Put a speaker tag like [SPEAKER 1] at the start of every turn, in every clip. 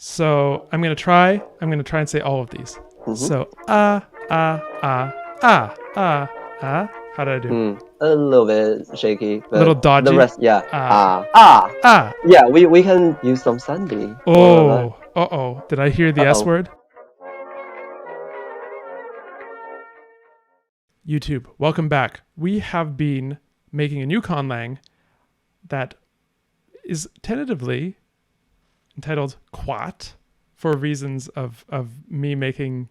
[SPEAKER 1] So I'm gonna try and say all of these. So ah. How did I do?
[SPEAKER 2] A little bit shaky,
[SPEAKER 1] A little
[SPEAKER 2] but
[SPEAKER 1] dodgy.
[SPEAKER 2] the rest, yeah.
[SPEAKER 1] Ah.
[SPEAKER 2] Yeah, we can use some Sandy.
[SPEAKER 1] Oh. Uh-oh. Did I hear the S word? YouTube, welcome back. We have been making a new Conlang that is tentatively entitled Quat for reasons of me making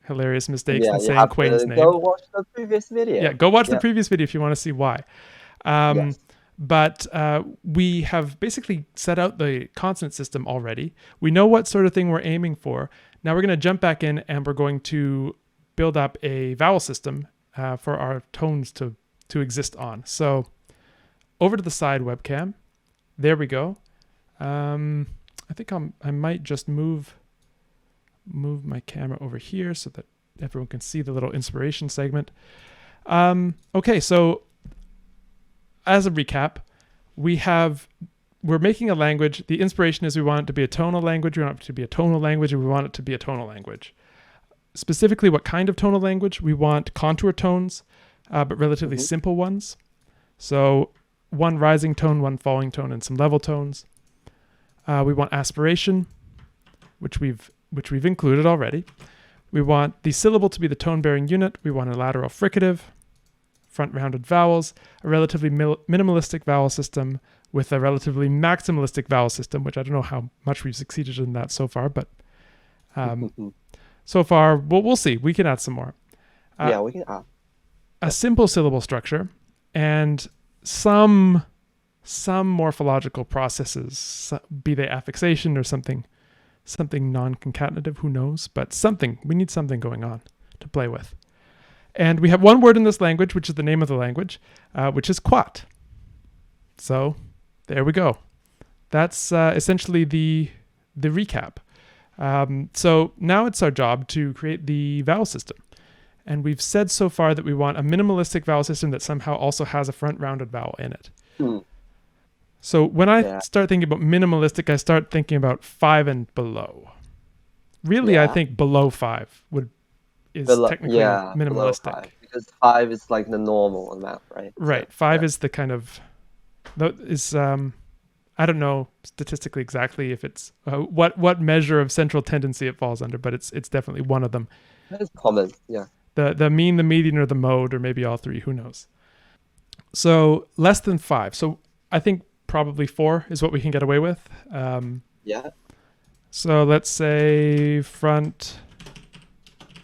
[SPEAKER 1] hilarious mistakes and saying Quain's name.
[SPEAKER 2] Go watch the previous video.
[SPEAKER 1] Yeah, go watch the previous video if you want to see why.
[SPEAKER 2] Yes.
[SPEAKER 1] But we have basically set out the consonant system already. We know what sort of thing we're aiming for. Now we're going to jump back in and we're going to build up a vowel system for our tones to exist on. So over to the side webcam. There we go. I think I might just move my camera over here so that everyone can see the little inspiration segment. Okay, so as a recap, we're making a language. The inspiration is we want it to be a tonal language. We want it to be a tonal language, and we want it to be a tonal language. Specifically, what kind of tonal language? We want contour tones, but relatively simple ones. So one rising tone, one falling tone, and some level tones. We want aspiration, which we've included already. We want the syllable to be the tone-bearing unit. We want a lateral fricative, front-rounded vowels, a relatively minimalistic vowel system with a relatively maximalistic vowel system, which I don't know how much we've succeeded in that so far, but so far, we'll see. We can add some more.
[SPEAKER 2] Yeah, we can add.
[SPEAKER 1] A simple syllable structure and some morphological processes, be they affixation or something non-concatenative, who knows, but something. We need something going on to play with. And we have one word in this language, which is the name of the language, which is quat. So there we go. That's essentially the recap. So now it's our job to create the vowel system. And we've said so far that we want a minimalistic vowel system that somehow also has a front-rounded vowel in it. So when I start thinking about minimalistic, I start thinking about 5 and below. Really, I think below 5 is technically minimalistic.
[SPEAKER 2] Because 5 is like the normal amount, right?
[SPEAKER 1] Right. So, 5 is the kind of I don't know statistically exactly if it's what measure of central tendency it falls under, but it's definitely one of them.
[SPEAKER 2] It's common, yeah.
[SPEAKER 1] The mean, the median, or the mode, or maybe all three. Who knows? So less than 5. So I think probably 4 is what we can get away with.
[SPEAKER 2] Yeah.
[SPEAKER 1] So let's say front,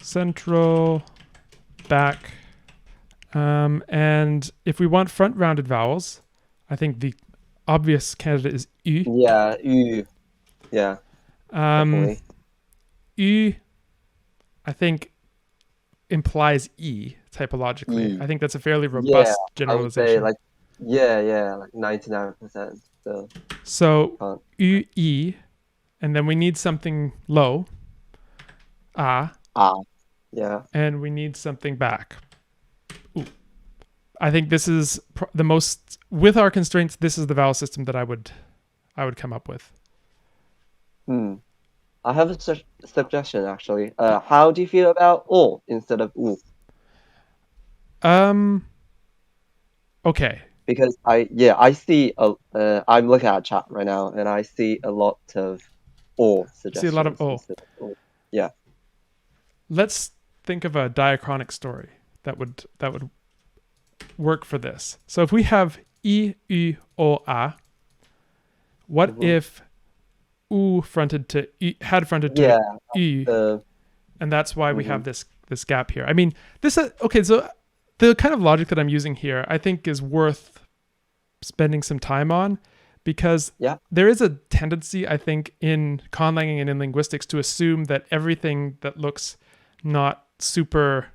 [SPEAKER 1] central, back. And if we want front rounded vowels, I think the obvious candidate is U.
[SPEAKER 2] Yeah, U. Yeah.
[SPEAKER 1] U, I think, implies E typologically. I think that's a fairly robust generalization.
[SPEAKER 2] I would say like 99%.
[SPEAKER 1] So U, E, and then we need something low.
[SPEAKER 2] Yeah.
[SPEAKER 1] And we need something back. Ooh. I think this is the most, with our constraints, this is the vowel system that I would come up with.
[SPEAKER 2] I have a suggestion actually. How do you feel about O instead of U?
[SPEAKER 1] Okay.
[SPEAKER 2] Because I see I'm looking at chat right now and I see a lot of O suggestions.
[SPEAKER 1] See a lot of O.
[SPEAKER 2] Yeah.
[SPEAKER 1] Let's think of a diachronic story that would work for this. So if we have I, U, O, A, what if U fronted to I, had fronted to I, and that's why we have this gap here. I mean, this okay. So the kind of logic that I'm using here, I think, is worth spending some time on, because there is a tendency, I think, in conlanging and in linguistics to assume that everything that looks not super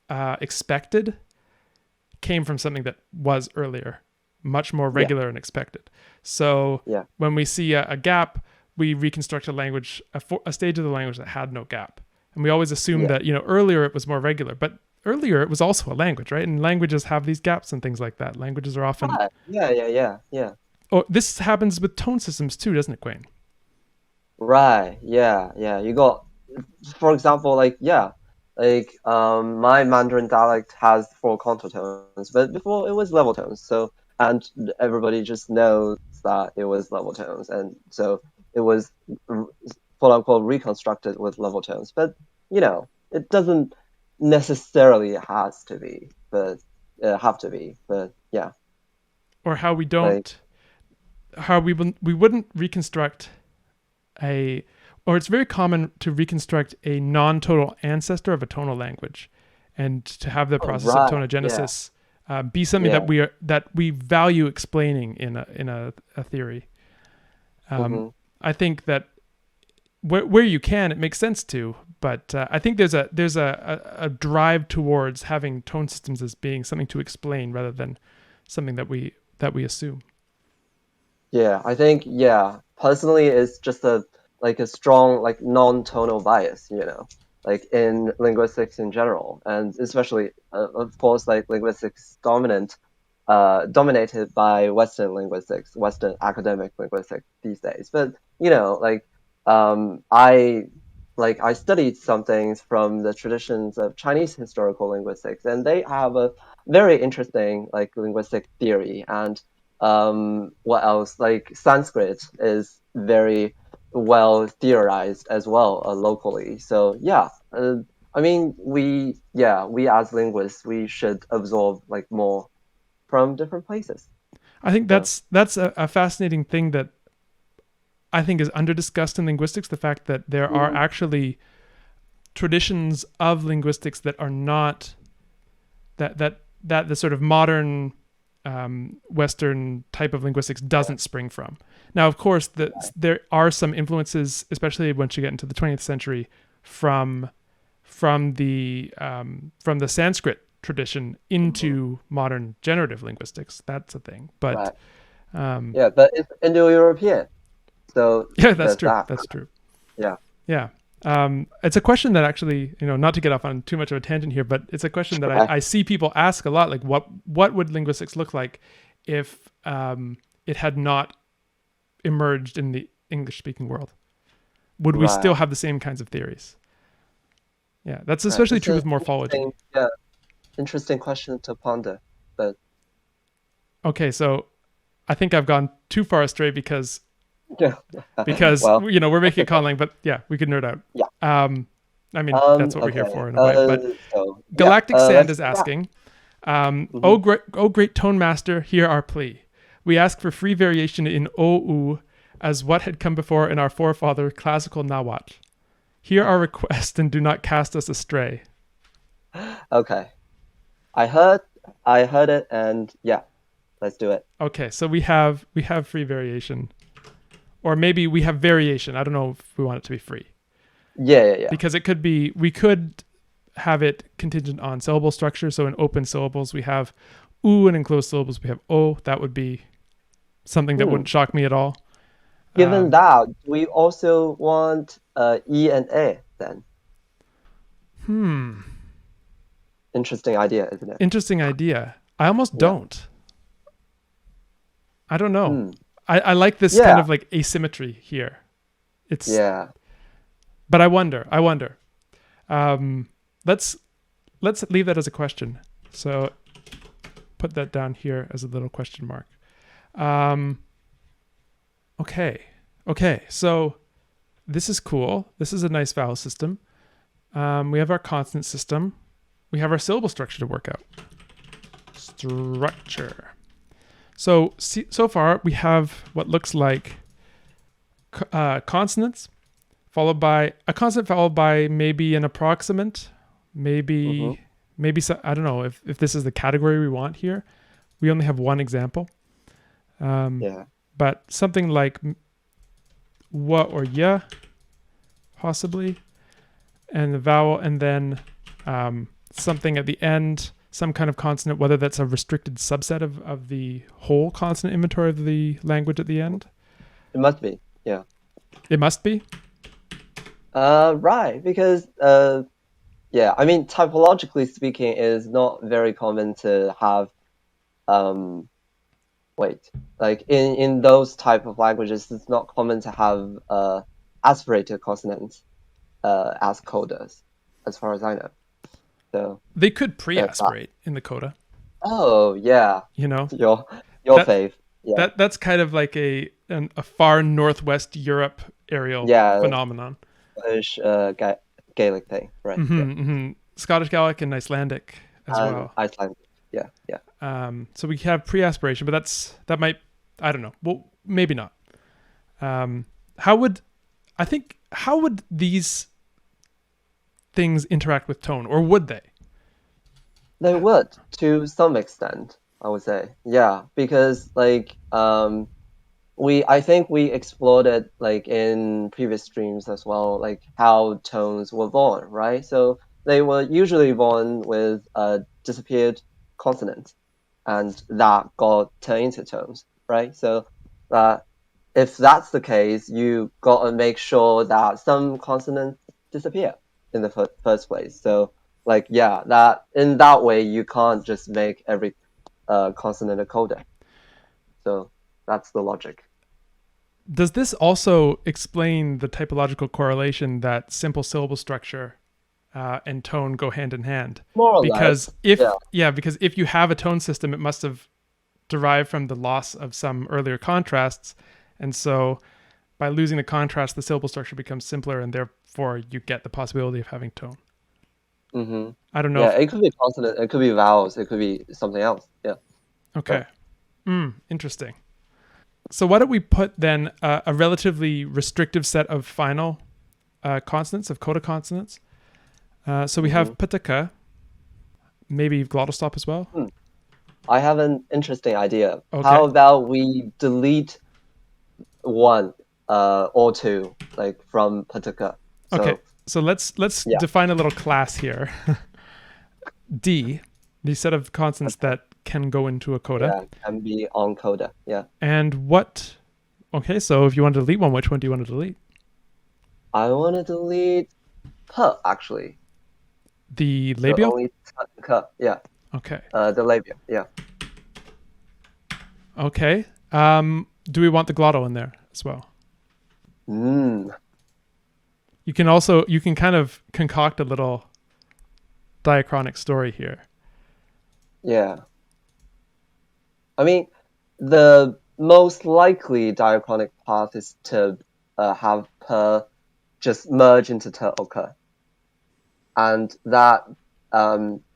[SPEAKER 1] expected came from something that was earlier, much more regular and expected. So when we see a gap, we reconstruct a language, a stage of the language that had no gap. And we always assume that, earlier it was more regular, but earlier it was also a language, right? And languages have these gaps and things like that. Languages are often...
[SPEAKER 2] Yeah.
[SPEAKER 1] Oh, this happens with tone systems too, doesn't it, Quain?
[SPEAKER 2] Right. Yeah. Yeah. You got, for example, my Mandarin dialect has four contour tones, but before it was level tones. So and everybody just knows that it was level tones, and so it was quote unquote reconstructed with level tones. But it doesn't necessarily has to be, but have to be. But yeah,
[SPEAKER 1] Or how we
[SPEAKER 2] like
[SPEAKER 1] don't, how we wouldn't reconstruct a, or it's very common to reconstruct a non-tonal ancestor of a tonal language, and to have the
[SPEAKER 2] oh,
[SPEAKER 1] process of
[SPEAKER 2] right. Yeah.
[SPEAKER 1] tonogenesis be something
[SPEAKER 2] Yeah.
[SPEAKER 1] that we value explaining in a theory.
[SPEAKER 2] Hmm.
[SPEAKER 1] I think that where you can, it makes sense to, but I think there's a drive towards having tone systems as being something to explain rather than something that we assume.
[SPEAKER 2] Yeah, I think personally it's just a strong like non-tonal bias, like in linguistics in general, and especially of course like linguistics dominated by Western linguistics, Western academic linguistics these days. But I studied some things from the traditions of Chinese historical linguistics, and they have a very interesting like linguistic theory. And what else? Like Sanskrit is very well theorized as well locally. So yeah, I mean we as linguists we should absorb like more from different places.
[SPEAKER 1] I think
[SPEAKER 2] So
[SPEAKER 1] that's a fascinating thing that I think is under discussed in linguistics. The fact that there are
[SPEAKER 2] mhm,
[SPEAKER 1] actually traditions of linguistics that are not that the sort of modern Western type of linguistics doesn't spring from. Now, of course, there are some influences, especially once you get into the 20th century, from from the Sanskrit tradition
[SPEAKER 2] mhm,
[SPEAKER 1] into modern generative linguistics. That's a thing, but
[SPEAKER 2] right.
[SPEAKER 1] um,
[SPEAKER 2] Yeah, but it's Indo-European, so
[SPEAKER 1] yeah, that's
[SPEAKER 2] there's
[SPEAKER 1] true.
[SPEAKER 2] that.
[SPEAKER 1] That's true.
[SPEAKER 2] Yeah.
[SPEAKER 1] Yeah. It's a question that actually, not to get off on too much of a tangent here, but it's a question that
[SPEAKER 2] Okay.
[SPEAKER 1] I see people ask a lot. Like, what would linguistics look like if it had not emerged in the English speaking world? Would we still
[SPEAKER 2] Right.
[SPEAKER 1] have the same kinds of theories? Yeah, that's
[SPEAKER 2] Right.
[SPEAKER 1] especially
[SPEAKER 2] It's
[SPEAKER 1] true
[SPEAKER 2] an
[SPEAKER 1] with morphology.
[SPEAKER 2] interesting, interesting question to ponder. But
[SPEAKER 1] Okay, so I think I've gone too far astray because
[SPEAKER 2] yeah, well,
[SPEAKER 1] we're
[SPEAKER 2] that's
[SPEAKER 1] making a
[SPEAKER 2] okay.
[SPEAKER 1] conlang, but yeah, we could nerd out.
[SPEAKER 2] Yeah.
[SPEAKER 1] I mean, that's what we're here
[SPEAKER 2] Okay.
[SPEAKER 1] for in a way. But
[SPEAKER 2] So yeah.
[SPEAKER 1] Galactic Sand
[SPEAKER 2] Let's
[SPEAKER 1] is
[SPEAKER 2] do that.
[SPEAKER 1] asking,
[SPEAKER 2] Hmm.
[SPEAKER 1] oh great tone master, hear our plea. We ask for free variation in OU as what had come before in our forefather classical Nawat. Hear our request and do not cast us astray.
[SPEAKER 2] Okay. I heard. I heard it, and yeah, let's do it.
[SPEAKER 1] Okay, so we have free variation, or maybe we have variation. I don't know if we want it to be free
[SPEAKER 2] Yeah. Yeah. Yeah.
[SPEAKER 1] because we could have it contingent on syllable structure. So in open syllables we have oo, and in closed syllables we have o. That would be something that
[SPEAKER 2] Hmm.
[SPEAKER 1] wouldn't shock me at all.
[SPEAKER 2] Given
[SPEAKER 1] Um,
[SPEAKER 2] that, we also want E and A then.
[SPEAKER 1] hmm.
[SPEAKER 2] Interesting idea, isn't it?
[SPEAKER 1] Interesting idea. I almost
[SPEAKER 2] Yeah.
[SPEAKER 1] don't. I don't know.
[SPEAKER 2] Hmm.
[SPEAKER 1] I like this kind
[SPEAKER 2] Yeah.
[SPEAKER 1] of like asymmetry here. It's,
[SPEAKER 2] Yeah.
[SPEAKER 1] but I wonder. I wonder. Um, let's let's leave that as a question. So put that down here as a little question mark. Um, okay. Okay. So this is cool. This is a nice vowel system. We have our consonant system. We have our syllable structure to work out. Structure. So so far we have what looks like consonants followed by a consonant followed by maybe an approximant,
[SPEAKER 2] Hmm.
[SPEAKER 1] maybe so, I don't know if this is the category we want here. We only have one example,
[SPEAKER 2] Yeah.
[SPEAKER 1] but something like wa or ya possibly, and the vowel, and then something at the end, some kind of consonant, whether that's a restricted subset of the whole consonant inventory of the language at the end.
[SPEAKER 2] It must be. Yeah.
[SPEAKER 1] It must be.
[SPEAKER 2] Right. Because yeah, I mean, typologically speaking, it is not very common to have um wait, like in those type of languages, it's not common to have aspirated consonants as codas, as far as I know. So
[SPEAKER 1] They could
[SPEAKER 2] there's that.
[SPEAKER 1] pre-aspirate in the coda.
[SPEAKER 2] Oh yeah,
[SPEAKER 1] You know
[SPEAKER 2] your
[SPEAKER 1] that
[SPEAKER 2] fave. Yeah,
[SPEAKER 1] that's kind of like a far northwest Europe aerial
[SPEAKER 2] yeah,
[SPEAKER 1] phenomenon.
[SPEAKER 2] Scottish Gaelic thing, right? Yeah,
[SPEAKER 1] Scottish Gaelic and Icelandic as
[SPEAKER 2] and
[SPEAKER 1] well.
[SPEAKER 2] Icelandic. Yeah, yeah.
[SPEAKER 1] So we have pre-aspiration, but that might, I don't know. Well, maybe not. How would how would these things interact with tone, or would they?
[SPEAKER 2] They would to some extent, I would say. Yeah, because like I think we explored it like in previous streams as well, like how tones were born, right? So they were usually born with a disappeared consonant, and that got turned into tones, right? So that if that's the case, you got to make sure that some consonants disappear in the first place. So like yeah, that in that way you can't just make every consonant a coda. So that's the logic.
[SPEAKER 1] Does this also explain the typological correlation that simple syllable structure and tone go hand in hand?
[SPEAKER 2] More or
[SPEAKER 1] Because
[SPEAKER 2] less, yeah.
[SPEAKER 1] because if you have a tone system, it must have derived from the loss of some earlier contrasts, and so by losing the contrast, the syllable structure becomes simpler, and therefore you get the possibility of having tone.
[SPEAKER 2] Mm-hmm.
[SPEAKER 1] I don't know
[SPEAKER 2] Yeah,
[SPEAKER 1] if
[SPEAKER 2] it could be consonant, it could be vowels, it could be something else. Yeah,
[SPEAKER 1] okay.
[SPEAKER 2] right.
[SPEAKER 1] Interesting. So why don't we put then a relatively restrictive set of final consonants, of coda consonants. So we
[SPEAKER 2] Mm-hmm.
[SPEAKER 1] have pataka, maybe glottal stop as well.
[SPEAKER 2] Hmm. I have an interesting idea. How
[SPEAKER 1] Okay.
[SPEAKER 2] about we delete one or two, like from Patuka?
[SPEAKER 1] Okay.
[SPEAKER 2] So
[SPEAKER 1] So let's
[SPEAKER 2] yeah,
[SPEAKER 1] define a little class here. D, the set of consonants
[SPEAKER 2] okay.
[SPEAKER 1] that can go into a coda.
[SPEAKER 2] Yeah, can be on coda. Yeah.
[SPEAKER 1] And what? Okay, so if you want to delete one, which one do you want to delete?
[SPEAKER 2] I want to delete P actually.
[SPEAKER 1] The
[SPEAKER 2] So
[SPEAKER 1] labial.
[SPEAKER 2] only K. Yeah.
[SPEAKER 1] Okay.
[SPEAKER 2] The labia. Yeah.
[SPEAKER 1] Okay. Do we want the glottal in there as well?
[SPEAKER 2] Mm,
[SPEAKER 1] You can kind of concoct a little diachronic story here.
[SPEAKER 2] yeah. I mean, the most likely diachronic path is to have P just merge into T occur, and that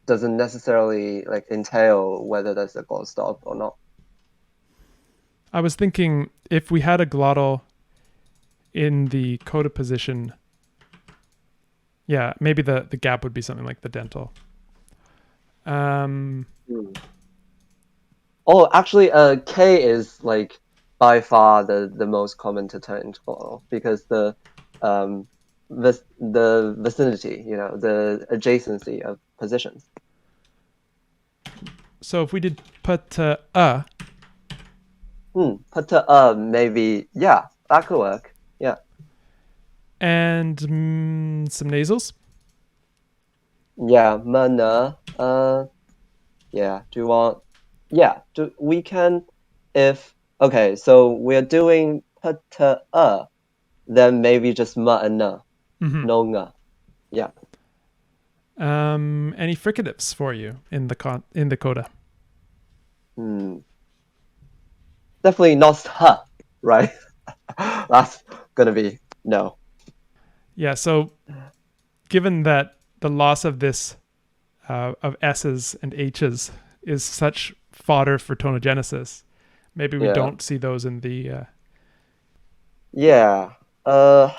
[SPEAKER 2] doesn't necessarily like entail whether there's a glottal stop or not.
[SPEAKER 1] I was thinking if we had a glottal in the coda position, yeah, maybe the gap would be something like the dental. Um,
[SPEAKER 2] Hmm. Oh, actually, K is like by far the most common to turn into glottal because um the vicinity, the adjacency of positions.
[SPEAKER 1] so if we did put
[SPEAKER 2] Put to maybe yeah, that could work. Yeah,
[SPEAKER 1] and some nasals.
[SPEAKER 2] yeah, mana. Yeah. Do you want? Yeah. Do we can if okay? So we're doing put to then maybe just ma and na,
[SPEAKER 1] Mm-hmm.
[SPEAKER 2] no nga. Yeah.
[SPEAKER 1] Any fricatives for you in the coda?
[SPEAKER 2] Hmm. Definitely not ha, right? That's gonna be no.
[SPEAKER 1] Yeah. So given that the loss of this of S's and H's is such fodder for tonogenesis, maybe we
[SPEAKER 2] Yeah.
[SPEAKER 1] don't see those
[SPEAKER 2] Yeah.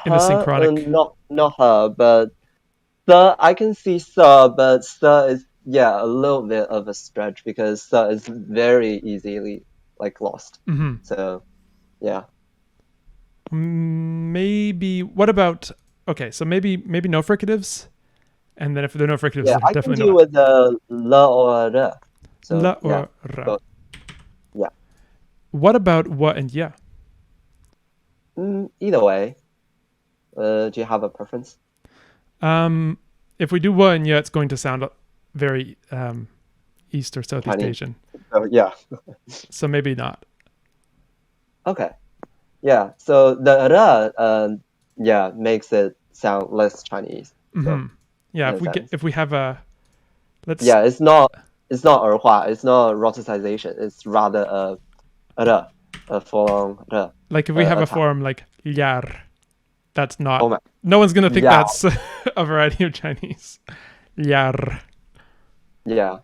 [SPEAKER 1] in the
[SPEAKER 2] Her,
[SPEAKER 1] synchronic.
[SPEAKER 2] not her, but the I can see Sir, but Sir is yeah a little bit of a stretch because Sir is very easily like lost.
[SPEAKER 1] Mm-hmm.
[SPEAKER 2] So yeah,
[SPEAKER 1] Maybe what about okay? So maybe no fricatives, and then if there are no fricatives,
[SPEAKER 2] yeah,
[SPEAKER 1] then
[SPEAKER 2] I can
[SPEAKER 1] definitely
[SPEAKER 2] do
[SPEAKER 1] no
[SPEAKER 2] with the la or the.
[SPEAKER 1] la
[SPEAKER 2] So yeah,
[SPEAKER 1] or ra.
[SPEAKER 2] but yeah,
[SPEAKER 1] What about what and yeah?
[SPEAKER 2] either way. Do you have a preference?
[SPEAKER 1] Um, if we do what and yeah, it's going to sound very East or Southeast
[SPEAKER 2] Chinese.
[SPEAKER 1] Asian.
[SPEAKER 2] Yeah.
[SPEAKER 1] So maybe not.
[SPEAKER 2] Okay. Yeah. So the ra yeah, makes it sound less Chinese. So
[SPEAKER 1] Yeah,
[SPEAKER 2] in a sense,
[SPEAKER 1] if we have a let's
[SPEAKER 2] yeah, it's not 儿化, it's not roticization. It's rather a full-on
[SPEAKER 1] like if we have a
[SPEAKER 2] attack.
[SPEAKER 1] form like yar, that's
[SPEAKER 2] Oh
[SPEAKER 1] not.
[SPEAKER 2] my,
[SPEAKER 1] No one's gonna think
[SPEAKER 2] yeah,
[SPEAKER 1] that's a variety of Chinese. Yar.
[SPEAKER 2] yeah.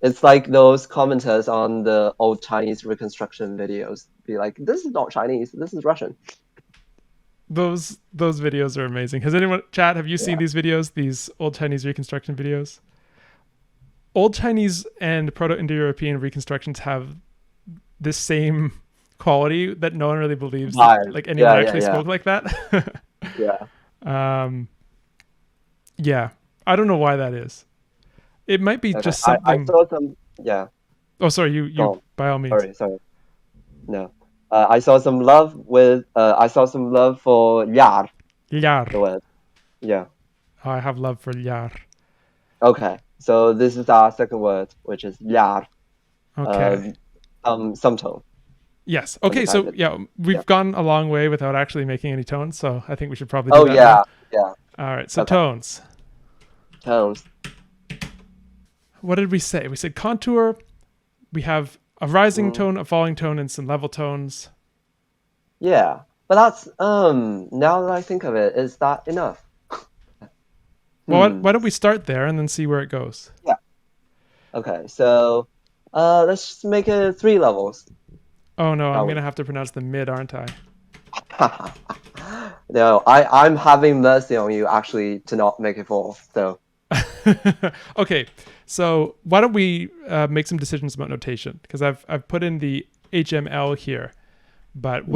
[SPEAKER 2] It's like those commenters on the old Chinese reconstruction videos be like, this is not Chinese, this is Russian.
[SPEAKER 1] Those videos are amazing. Has anyone chat? Have you seen
[SPEAKER 2] Yeah.
[SPEAKER 1] these videos? These old Chinese reconstruction videos. Old Chinese and Proto-Indo-European reconstructions have this same quality that no one really believes that
[SPEAKER 2] Vibe.
[SPEAKER 1] like anyone
[SPEAKER 2] Yeah, yeah,
[SPEAKER 1] actually
[SPEAKER 2] yeah,
[SPEAKER 1] spoke like that.
[SPEAKER 2] yeah.
[SPEAKER 1] um, yeah, I don't know why that is. It might be
[SPEAKER 2] Okay.
[SPEAKER 1] just
[SPEAKER 2] I
[SPEAKER 1] something.
[SPEAKER 2] saw some. Yeah.
[SPEAKER 1] Oh, sorry,
[SPEAKER 2] Go
[SPEAKER 1] you
[SPEAKER 2] on.
[SPEAKER 1] by all means.
[SPEAKER 2] Sorry. No. I saw some love with. I saw some love for yar. The
[SPEAKER 1] Yar.
[SPEAKER 2] word. Yeah.
[SPEAKER 1] Oh, I have love for yar.
[SPEAKER 2] Okay. So this is our second word, which is yar.
[SPEAKER 1] Okay.
[SPEAKER 2] Um, some tone
[SPEAKER 1] Yes.
[SPEAKER 2] on the
[SPEAKER 1] Okay.
[SPEAKER 2] back of
[SPEAKER 1] So
[SPEAKER 2] it.
[SPEAKER 1] yeah,
[SPEAKER 2] Yeah.
[SPEAKER 1] we've gone a long way without actually making any tones. So I think we should probably do
[SPEAKER 2] Oh
[SPEAKER 1] that now.
[SPEAKER 2] yeah. Yeah.
[SPEAKER 1] All right. So
[SPEAKER 2] Okay.
[SPEAKER 1] tones.
[SPEAKER 2] Tones.
[SPEAKER 1] What did we say? We said contour. We have a rising
[SPEAKER 2] Mm.
[SPEAKER 1] tone, a falling tone, and some level tones.
[SPEAKER 2] Yeah. But that's now that I think of it, is that enough?
[SPEAKER 1] Well,
[SPEAKER 2] Hmm.
[SPEAKER 1] why don't we start there and then see where it goes?
[SPEAKER 2] Yeah. Okay. So let's just make it 3 levels,
[SPEAKER 1] Oh no, I'm
[SPEAKER 2] shall
[SPEAKER 1] gonna
[SPEAKER 2] we?
[SPEAKER 1] have to pronounce the mid, aren't I?
[SPEAKER 2] No, I'm having mercy on you actually to not make it 4. So
[SPEAKER 1] Okay, so why don't we make some decisions about notation? Because I've put in the HML here, but
[SPEAKER 2] yeah.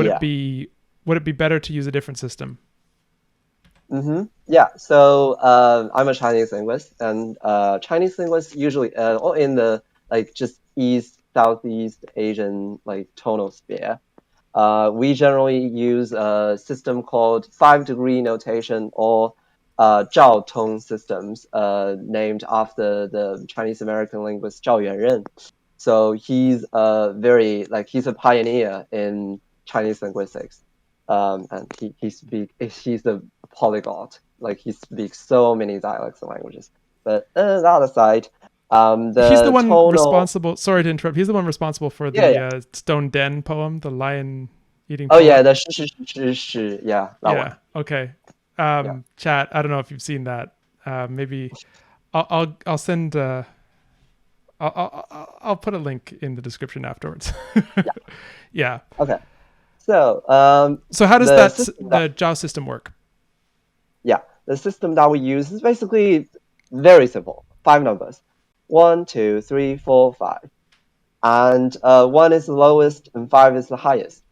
[SPEAKER 1] would it be better to use a different system?
[SPEAKER 2] Yeah. So I'm a Chinese linguist, and Chinese linguists usually or in the like just East Southeast Asian like tonal sphere. We generally use a system called 5-degree notation or Zhao Tong systems, named after the Chinese American linguist Zhao Yuanren. So he's a pioneer in Chinese linguistics, and he's a polyglot. Like he speaks so many dialects and languages. But that aside,
[SPEAKER 1] He's the
[SPEAKER 2] the
[SPEAKER 1] one
[SPEAKER 2] tonal.
[SPEAKER 1] responsible. Sorry to interrupt. He's the one responsible for
[SPEAKER 2] Yeah,
[SPEAKER 1] the
[SPEAKER 2] yeah.
[SPEAKER 1] Stone Den poem, the lion eating
[SPEAKER 2] Oh yeah,
[SPEAKER 1] poem.
[SPEAKER 2] the sh, yeah, that
[SPEAKER 1] Yeah.
[SPEAKER 2] one.
[SPEAKER 1] Okay.
[SPEAKER 2] Yeah.
[SPEAKER 1] Chat. I don't know if you've seen that. Maybe I'll send. I'll put a link in the description afterwards.
[SPEAKER 2] Yeah.
[SPEAKER 1] Yeah.
[SPEAKER 2] Okay. So
[SPEAKER 1] So how does
[SPEAKER 2] the
[SPEAKER 1] that
[SPEAKER 2] system that
[SPEAKER 1] the JAWS system work?
[SPEAKER 2] yeah, the system that we use is basically very simple. 5 numbers. 1, 2, 3, 4, 5. And 1 is the lowest and 5 is the highest.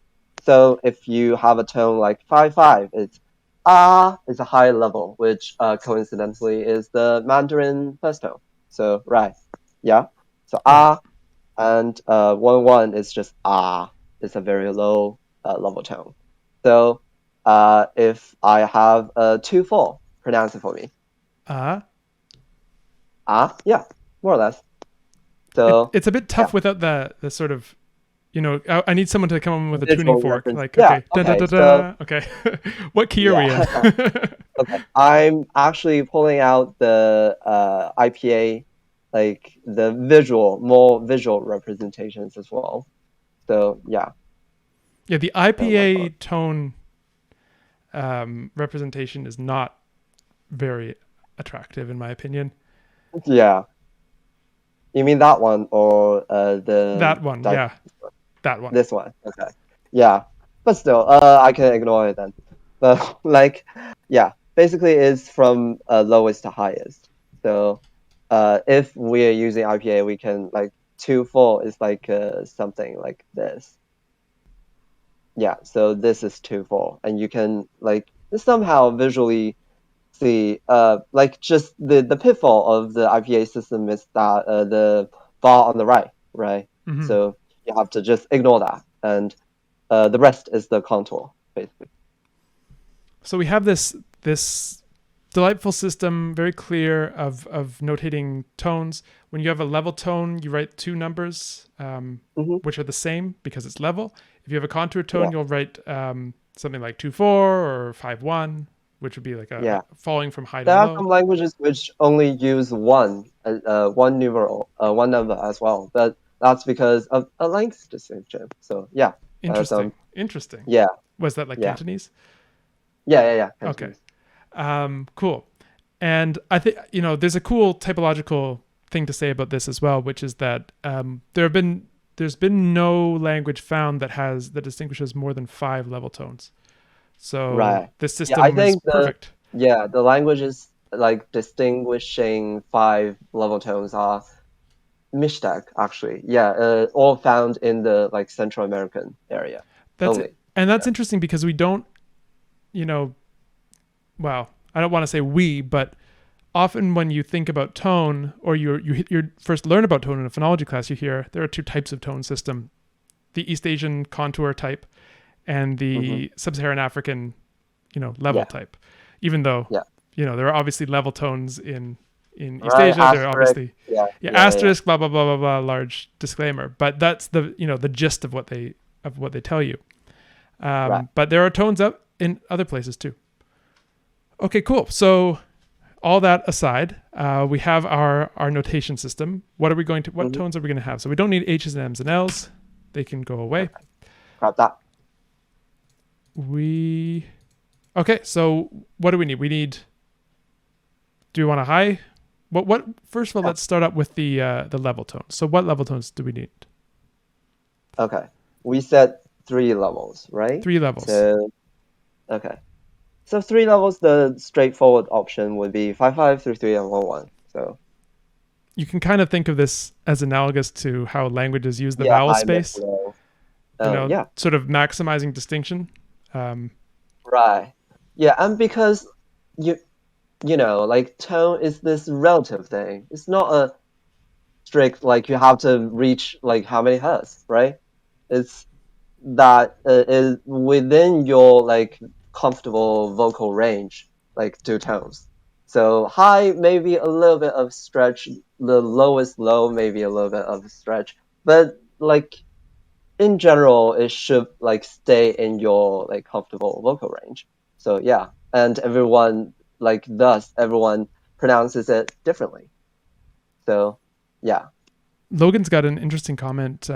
[SPEAKER 2] So if you have a tone like 5 5, it's ah is a higher level, which coincidentally is the Mandarin first tone. So right, yeah. So
[SPEAKER 1] Right.
[SPEAKER 2] and 1 1 is just it's a very low level tone. So if I have a 2 4, pronounce it for me.
[SPEAKER 1] Uh
[SPEAKER 2] Yeah, more or less. So
[SPEAKER 1] it's a bit
[SPEAKER 2] yeah,
[SPEAKER 1] tough without the sort of I need someone to come in with a tuning
[SPEAKER 2] visual
[SPEAKER 1] fork.
[SPEAKER 2] reference.
[SPEAKER 1] Like
[SPEAKER 2] Yeah,
[SPEAKER 1] okay, da da
[SPEAKER 2] okay.
[SPEAKER 1] da
[SPEAKER 2] So
[SPEAKER 1] da. Okay, what key are we in?
[SPEAKER 2] yeah. Okay, I'm actually pulling out the IPA, like the more visual representations as well. So yeah,
[SPEAKER 1] Yeah, the
[SPEAKER 2] oh my God.
[SPEAKER 1] IPA tone representation is not very attractive in my opinion.
[SPEAKER 2] Yeah, you mean that one or
[SPEAKER 1] That one, yeah, that one.
[SPEAKER 2] this one? Okay, yeah, but still, I can ignore it then. But like, yeah, basically it's from lowest to highest. So if we're using IPA, we can like 2 4 is like something like this. Yeah, so this is 2 4, and you can like somehow visually see like just the pitfall of the IPA system is that the bar on the right?
[SPEAKER 1] Hmm.
[SPEAKER 2] So you have to just ignore that, and the rest is the contour basically.
[SPEAKER 1] So we have this delightful system, very clear of notating tones. When you have a level tone, you write 2 numbers,
[SPEAKER 2] Hmm.
[SPEAKER 1] which are the same because it's level. If you have a contour tone,
[SPEAKER 2] Yeah.
[SPEAKER 1] you'll write something like 2/4 or 5/1, which would be like
[SPEAKER 2] Yeah.
[SPEAKER 1] falling from high to
[SPEAKER 2] There are
[SPEAKER 1] low.
[SPEAKER 2] some languages which only use one numeral, one number as well, but that's because of a length distinction. So yeah,
[SPEAKER 1] Interesting. Interesting.
[SPEAKER 2] yeah,
[SPEAKER 1] Was that like
[SPEAKER 2] yeah,
[SPEAKER 1] Cantonese?
[SPEAKER 2] yeah,
[SPEAKER 1] Okay.
[SPEAKER 2] Cantonese.
[SPEAKER 1] Cool. And I think, there's a cool typological thing to say about this as well, which is that there's been no language found that distinguishes more than 5 level tones. So
[SPEAKER 2] Right.
[SPEAKER 1] this
[SPEAKER 2] Yeah, I
[SPEAKER 1] system is
[SPEAKER 2] think
[SPEAKER 1] perfect.
[SPEAKER 2] the languages like distinguishing 5 level tones are Mixtec actually. Yeah, all found in the like Central American area
[SPEAKER 1] That's
[SPEAKER 2] only.
[SPEAKER 1] and that's
[SPEAKER 2] Yeah.
[SPEAKER 1] interesting because we don't, you know, well, I don't want to say we, but often when you think about tone or you first learn about tone in a phonology class, you hear there are 2 types of tone system: the East Asian contour type and
[SPEAKER 2] Hmm.
[SPEAKER 1] the Sub-Saharan African, level
[SPEAKER 2] Yeah,
[SPEAKER 1] type. Even though,
[SPEAKER 2] yeah.
[SPEAKER 1] there are obviously level tones in East
[SPEAKER 2] Right.
[SPEAKER 1] Asia. There are
[SPEAKER 2] Asterisk.
[SPEAKER 1] obviously,
[SPEAKER 2] Yeah,
[SPEAKER 1] yeah,
[SPEAKER 2] yeah.
[SPEAKER 1] asterisk, blah blah blah blah blah, large disclaimer. But that's the gist of what they tell you.
[SPEAKER 2] Right.
[SPEAKER 1] But there are tones up in other places too. Okay, cool. So all that aside, we have our notation system. What
[SPEAKER 2] Hmm.
[SPEAKER 1] tones are we going to have? So we don't need H's and M's and L's. They can go away.
[SPEAKER 2] Okay. Grab that.
[SPEAKER 1] Okay, so what do we need? Do we want a high? What first of all,
[SPEAKER 2] Yeah.
[SPEAKER 1] let's start up with the level tones. So what level tones do we need?
[SPEAKER 2] Okay. We said 3 levels, right?
[SPEAKER 1] 3 levels.
[SPEAKER 2] So okay. So 3 levels, the straightforward option would be 5, 3, 3, and 1, 1. So
[SPEAKER 1] You can kind of think of this as analogous to how languages use the
[SPEAKER 2] yeah,
[SPEAKER 1] vowel
[SPEAKER 2] high, mid,
[SPEAKER 1] space,
[SPEAKER 2] low. Yeah,
[SPEAKER 1] sort of maximizing distinction. Um,
[SPEAKER 2] right. Yeah, and because you like tone is this relative thing. It's not a strict like you have to reach like how many hertz, right? It's that is within your like comfortable vocal range, like 2 tones. So high maybe a little bit of stretch, the lowest low maybe a little bit of stretch, but like in general it should like stay in your like comfortable vocal range. So yeah, and everyone pronounces it differently. So yeah.
[SPEAKER 1] Logan's got an interesting comment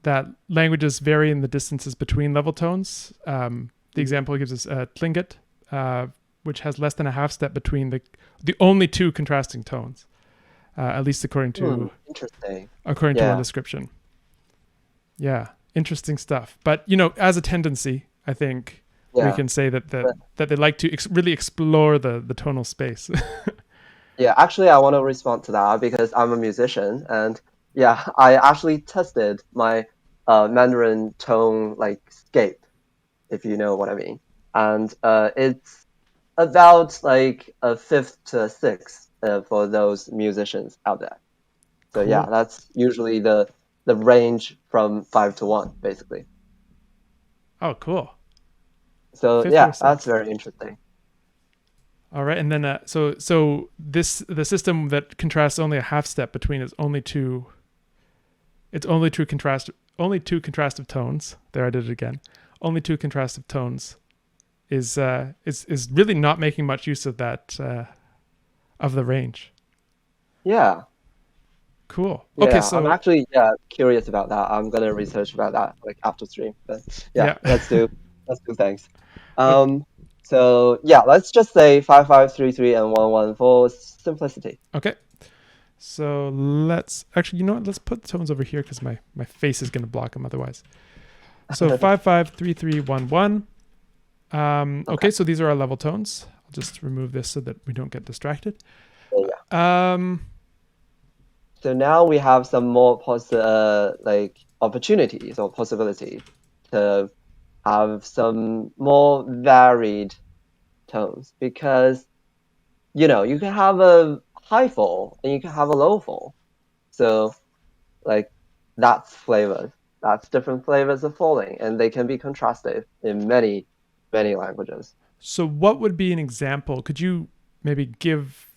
[SPEAKER 1] that languages vary in the distances between level tones. The
[SPEAKER 2] Mhm.
[SPEAKER 1] example he gives us Tlingit, which has less than a half step between the only 2 contrasting tones, at least
[SPEAKER 2] Interesting.
[SPEAKER 1] according to one
[SPEAKER 2] Yeah.
[SPEAKER 1] description. Yeah, interesting stuff. But as a tendency, I think we
[SPEAKER 2] Yeah.
[SPEAKER 1] can say that
[SPEAKER 2] But
[SPEAKER 1] they like to really explore the tonal space.
[SPEAKER 2] yeah, actually, I want to respond to that because I'm a musician, and yeah, I actually tested my Mandarin tone like scape, if you know what I mean, and it's about like a fifth to a sixth for those musicians out there. So yeah,
[SPEAKER 1] Cool.
[SPEAKER 2] that's usually the range from 5 to 1, basically.
[SPEAKER 1] Oh, cool.
[SPEAKER 2] So
[SPEAKER 1] Fifth or
[SPEAKER 2] yeah,
[SPEAKER 1] a
[SPEAKER 2] that's
[SPEAKER 1] sixth.
[SPEAKER 2] very interesting.
[SPEAKER 1] All right, and then the system that contrasts only a half step between its only two contrastive tones. There, I did it again. Only 2 contrastive tones is really not making much use of that of the range.
[SPEAKER 2] Yeah.
[SPEAKER 1] Cool. Okay,
[SPEAKER 2] Yeah, I'm
[SPEAKER 1] so
[SPEAKER 2] actually curious about that. I'm gonna research about that like after stream. But yeah,
[SPEAKER 1] yeah.
[SPEAKER 2] let's do things. Um, so yeah, let's just say 5, 5, 3, 3, and 1, 1 for simplicity.
[SPEAKER 1] Okay. So let's actually, let's put the tones over here because my face is going to block them otherwise. So 5, 5, 3, 3, 1, 1.
[SPEAKER 2] Okay.
[SPEAKER 1] Okay, so these are our level tones. I'll just remove this so that we don't get distracted.
[SPEAKER 2] Yeah.
[SPEAKER 1] Um,
[SPEAKER 2] So now we have some more like opportunities or possibilities to have some more varied tones because you can have a high fall and you can have a low fall. So like that's flavors. That's different flavors of falling, and they can be contrasted in many, many languages.
[SPEAKER 1] so what would be an example? Could you maybe give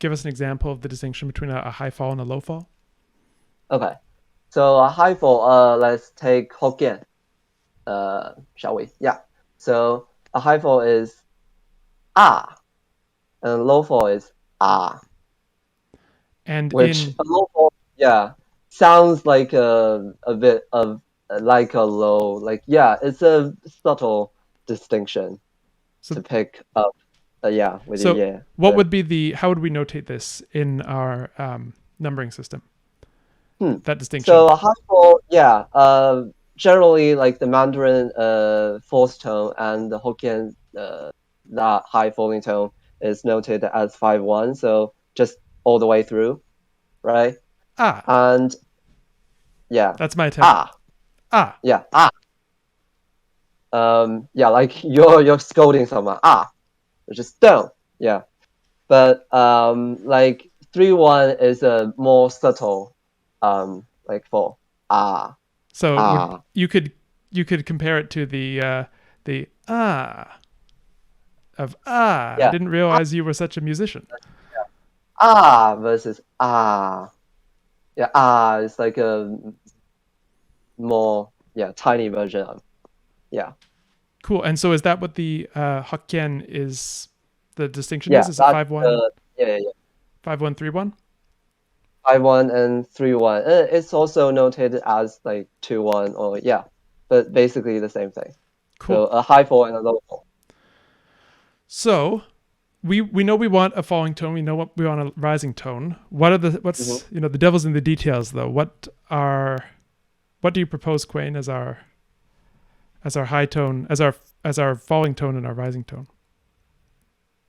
[SPEAKER 1] us an example of the distinction between a high fall and a low fall?
[SPEAKER 2] Okay, so a high fall. Let's take Hokkien. Shall we? Yeah. So a high fall is ah, and a low fall is ah,
[SPEAKER 1] And
[SPEAKER 2] which
[SPEAKER 1] in
[SPEAKER 2] a low fall, yeah, sounds like a bit of like a low, like yeah, it's a subtle distinction
[SPEAKER 1] so
[SPEAKER 2] to pick up, yeah, with your
[SPEAKER 1] so
[SPEAKER 2] yeah.
[SPEAKER 1] what would be the how would we notate this in our numbering system?
[SPEAKER 2] Hmm.
[SPEAKER 1] That distinction.
[SPEAKER 2] So a high fall, yeah, generally like the Mandarin fourth tone and the Hokkien that high falling tone is noted as 5-1, so just all the way through, right?
[SPEAKER 1] Ah,
[SPEAKER 2] And yeah,
[SPEAKER 1] that's my attempt.
[SPEAKER 2] ah,
[SPEAKER 1] Ah.
[SPEAKER 2] yeah, ah, yeah, like you're scolding someone, ah, just don't, yeah. But like 3-1 is a more subtle, like fall, ah,
[SPEAKER 1] So would
[SPEAKER 2] ah.
[SPEAKER 1] you could compare it to the ah of ah. I
[SPEAKER 2] Yeah.
[SPEAKER 1] didn't realize you were such a musician.
[SPEAKER 2] Ah versus ah. Yeah, ah is like a more tiny version of yeah.
[SPEAKER 1] Cool. And so is that what the Hokkien is? The distinction
[SPEAKER 2] Yeah,
[SPEAKER 1] is it
[SPEAKER 2] that's
[SPEAKER 1] 5-1,
[SPEAKER 2] yeah.
[SPEAKER 1] 5-1, 3-1?
[SPEAKER 2] 5-1 and 3-1. It's also noted as like 2-1 or yeah, but basically the same thing. So
[SPEAKER 1] Cool.
[SPEAKER 2] a high fall and a low fall.
[SPEAKER 1] So we know we want a falling tone. We know what we want a rising tone. What are the
[SPEAKER 2] Hmm.
[SPEAKER 1] what's the devil's in the details though? What do you propose, Quayne, as our high tone, as our falling tone and our rising tone?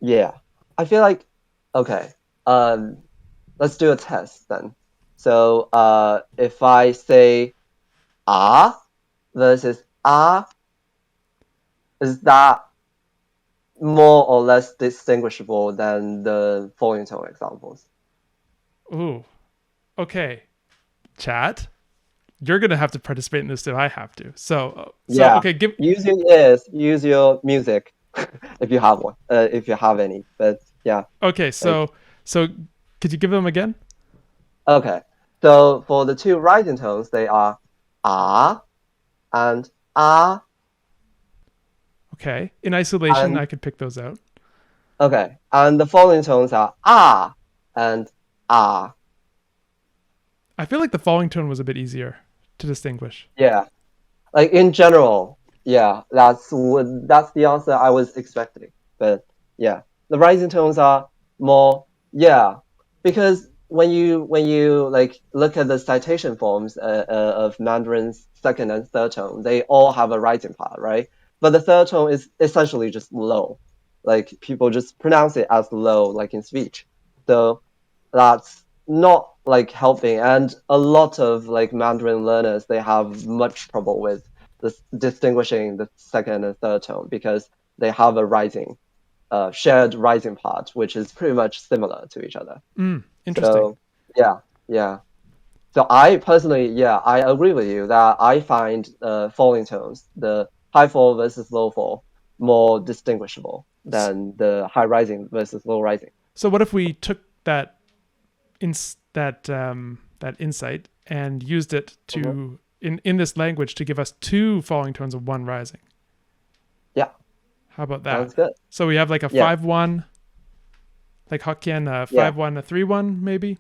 [SPEAKER 2] Yeah. I feel like okay. Um let's do a test then. So if I say ah versus ah, is that more or less distinguishable than the falling tone examples?
[SPEAKER 1] Ooh, okay, chat. You're gonna have to participate in this if I have to. So
[SPEAKER 2] Yeah.
[SPEAKER 1] okay, give
[SPEAKER 2] Use your ears, use your music if you have one, if you have any. But yeah,
[SPEAKER 1] okay.
[SPEAKER 2] like
[SPEAKER 1] So could you give them again?
[SPEAKER 2] okay. So for the two rising tones, they are ah and ah
[SPEAKER 1] Okay, in isolation,
[SPEAKER 2] and
[SPEAKER 1] I could pick those out.
[SPEAKER 2] okay, and the falling tones are ah and ah.
[SPEAKER 1] I feel like the falling tone was a bit easier to distinguish.
[SPEAKER 2] Yeah, like in general, yeah, that's the answer I was expecting. But yeah, the rising tones are more yeah, because when you like look at the citation forms of Mandarin's second and third tone, they all have a rising part, right? But the third tone is essentially just low, like people just pronounce it as low, like in speech. So that's not like helping, and a lot of like Mandarin learners, they have much trouble with this distinguishing the second and third tone because they have a rising shared rising part, which is pretty much similar to each other.
[SPEAKER 1] Interesting.
[SPEAKER 2] So yeah, yeah. So I personally, yeah, I agree with you that I find falling tones, the high fall versus low fall, more distinguishable than the high rising versus low rising.
[SPEAKER 1] So what if we took that insight and used it
[SPEAKER 2] Hmm.
[SPEAKER 1] to in this language to give us two falling tones and one rising?
[SPEAKER 2] Yeah,
[SPEAKER 1] How about that?
[SPEAKER 2] sounds good.
[SPEAKER 1] So we have like a
[SPEAKER 2] Yeah,
[SPEAKER 1] 5-1, like Hokkien,
[SPEAKER 2] yeah.
[SPEAKER 1] 5-1, a 3-1, maybe.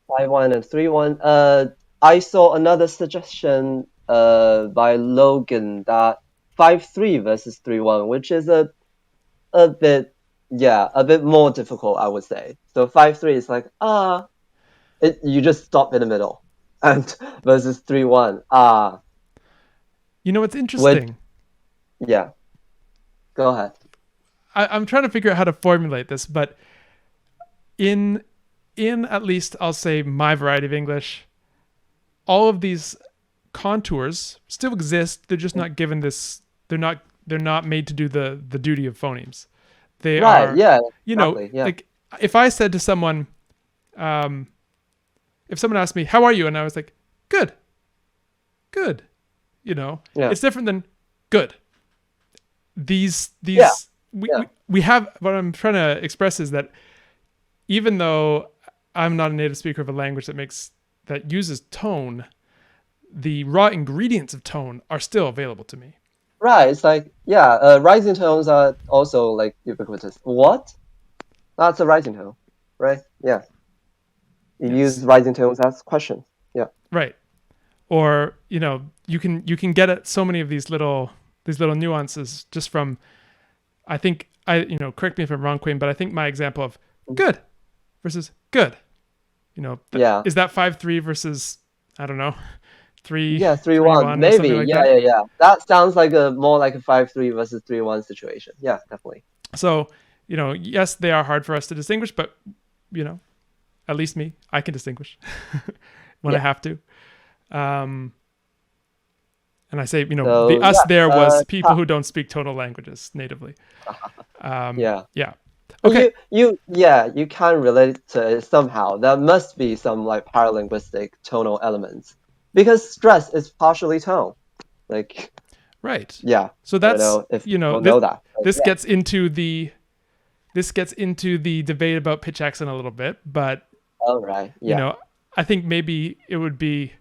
[SPEAKER 2] 5-1 and 3-1. I saw another suggestion by Logan that 5-3 versus 3-1, which is a bit a bit more difficult, I would say. So 5-3 is like you just stop in the middle, and versus 3-1
[SPEAKER 1] You know, it's
[SPEAKER 2] which
[SPEAKER 1] interesting.
[SPEAKER 2] yeah, go ahead.
[SPEAKER 1] I'm trying to figure out how to formulate this, but in in at least I'll say my variety of English, all of these contours still exist. They're just not given this. They're not made to do the duty of phonemes. They
[SPEAKER 2] Right,
[SPEAKER 1] are,
[SPEAKER 2] yeah, exactly, yeah.
[SPEAKER 1] like if I said to someone, um, if someone asked me, "How are you?" and I was like, "Good, good,"
[SPEAKER 2] Yeah,
[SPEAKER 1] it's different than good.
[SPEAKER 2] yeah,
[SPEAKER 1] These
[SPEAKER 2] yeah.
[SPEAKER 1] we have. What I'm trying to express is that even though I'm not a native speaker of a language that uses tone, the raw ingredients of tone are still available to me.
[SPEAKER 2] Right. It's like, yeah, rising tones are also like ubiquitous. What? That's a rising tone, right? Yeah. You use
[SPEAKER 1] Yes.
[SPEAKER 2] rising tones as questions. Yeah.
[SPEAKER 1] Right. Or, you can get at so many of these little nuances just from, I think, correct me if I'm wrong, Quinn, but I think my example of
[SPEAKER 2] Mhm.
[SPEAKER 1] good versus good,
[SPEAKER 2] Yeah.
[SPEAKER 1] is that 5-3 versus, I don't know, 3
[SPEAKER 2] Yeah, 3-1.
[SPEAKER 1] 3-1 or something
[SPEAKER 2] Maybe.
[SPEAKER 1] like
[SPEAKER 2] Yeah,
[SPEAKER 1] that.
[SPEAKER 2] yeah, yeah. That sounds like a more like a 5-3 versus 3-1 situation. Yeah, definitely.
[SPEAKER 1] So, yes, they are hard for us to distinguish, but, you know, at least me, I can distinguish when I
[SPEAKER 2] Yeah.
[SPEAKER 1] have to. Um, and I say, the
[SPEAKER 2] So
[SPEAKER 1] us
[SPEAKER 2] yeah.
[SPEAKER 1] there was people who don't speak tonal languages natively.
[SPEAKER 2] Yeah.
[SPEAKER 1] Yeah.
[SPEAKER 2] But
[SPEAKER 1] Okay.
[SPEAKER 2] you can relate to it somehow. There must be some like paralinguistic tonal elements because stress is partially tone. Like,
[SPEAKER 1] Right.
[SPEAKER 2] yeah,
[SPEAKER 1] So
[SPEAKER 2] I don't
[SPEAKER 1] that's,
[SPEAKER 2] know if people know that. But
[SPEAKER 1] this
[SPEAKER 2] yeah.
[SPEAKER 1] gets into the debate about pitch accent a little bit, but
[SPEAKER 2] All right.
[SPEAKER 1] you
[SPEAKER 2] Yeah.
[SPEAKER 1] know, I think maybe it would be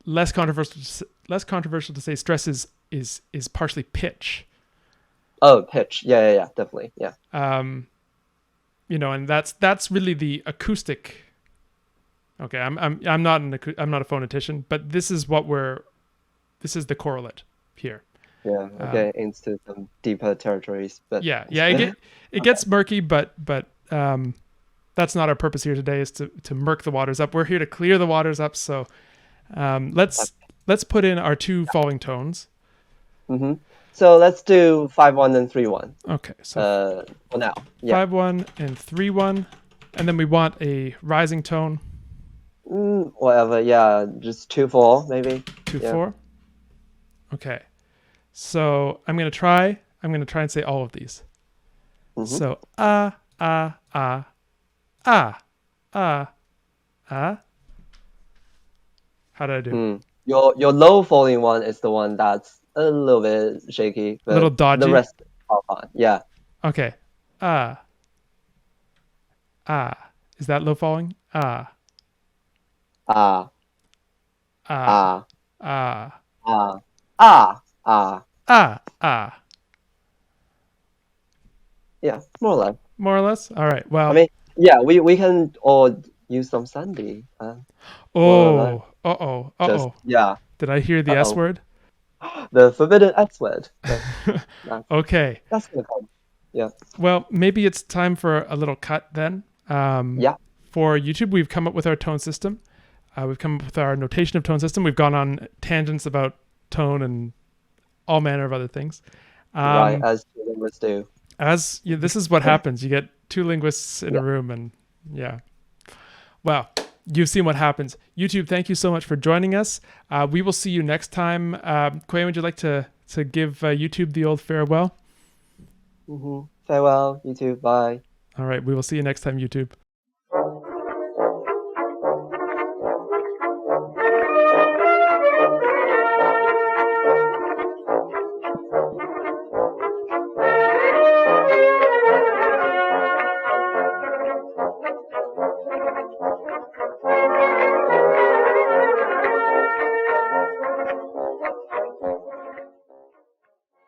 [SPEAKER 1] less controversial to say stress is partially pitch.
[SPEAKER 2] Oh, pitch. Yeah, yeah, yeah. Definitely. Yeah.
[SPEAKER 1] Um, and that's really the acoustic. Okay, I'm not I'm not a phonetician, but this is the correlate here.
[SPEAKER 2] Yeah.
[SPEAKER 1] Um,
[SPEAKER 2] Okay. Into some deeper territories, but
[SPEAKER 1] yeah, it gets murky, but that's not our purpose here today. Is to murk the waters up. We're here to clear the waters up. So let's put in our two falling tones.
[SPEAKER 2] mm-hmm. So let's do 5-1 and 3-1.
[SPEAKER 1] Okay, so
[SPEAKER 2] For now. Yeah.
[SPEAKER 1] 5-1 and 3-1, and then we want a rising tone.
[SPEAKER 2] Whatever. Yeah. Just 2-4 maybe.
[SPEAKER 1] Two
[SPEAKER 2] Yeah.
[SPEAKER 1] four. Okay, so I'm gonna try and say all of these.
[SPEAKER 2] Mm-hmm.
[SPEAKER 1] So ah ah ah ah ah ah. How did I do?
[SPEAKER 2] Your low falling one is the one that's a little bit shaky,
[SPEAKER 1] A little
[SPEAKER 2] but the
[SPEAKER 1] dodgy.
[SPEAKER 2] rest are fine. Yeah.
[SPEAKER 1] Okay. Ah ah. Is that low falling? Ah
[SPEAKER 2] Ah,
[SPEAKER 1] ah
[SPEAKER 2] ah,
[SPEAKER 1] ah
[SPEAKER 2] ah, ah, ah.
[SPEAKER 1] ah ah.
[SPEAKER 2] Yeah, more or less.
[SPEAKER 1] More or less. All right.
[SPEAKER 2] I
[SPEAKER 1] Well.
[SPEAKER 2] mean, yeah, we can all use some Sandy. Whatever.
[SPEAKER 1] Oh. Uh oh. Uh
[SPEAKER 2] Just
[SPEAKER 1] oh.
[SPEAKER 2] yeah.
[SPEAKER 1] Did I hear the S
[SPEAKER 2] Uh-oh.
[SPEAKER 1] word?
[SPEAKER 2] The forbidden S word. But
[SPEAKER 1] Okay.
[SPEAKER 2] that's gonna come. Yeah.
[SPEAKER 1] Well, maybe it's time for a little cut then.
[SPEAKER 2] Yeah.
[SPEAKER 1] For YouTube, we've come up with our tone system. We've come up with our notation of tone system. We've gone on tangents about tone and all manner of other things.
[SPEAKER 2] Right, as linguists do.
[SPEAKER 1] This is what happens. You get two linguists in a room, and yeah. Well, you've seen what happens. YouTube, thank you so much for joining us. We will see you next time. Quay, would you like to give YouTube the old farewell?
[SPEAKER 2] Farewell, you too. Bye.
[SPEAKER 1] All right, we will see you next time, YouTube.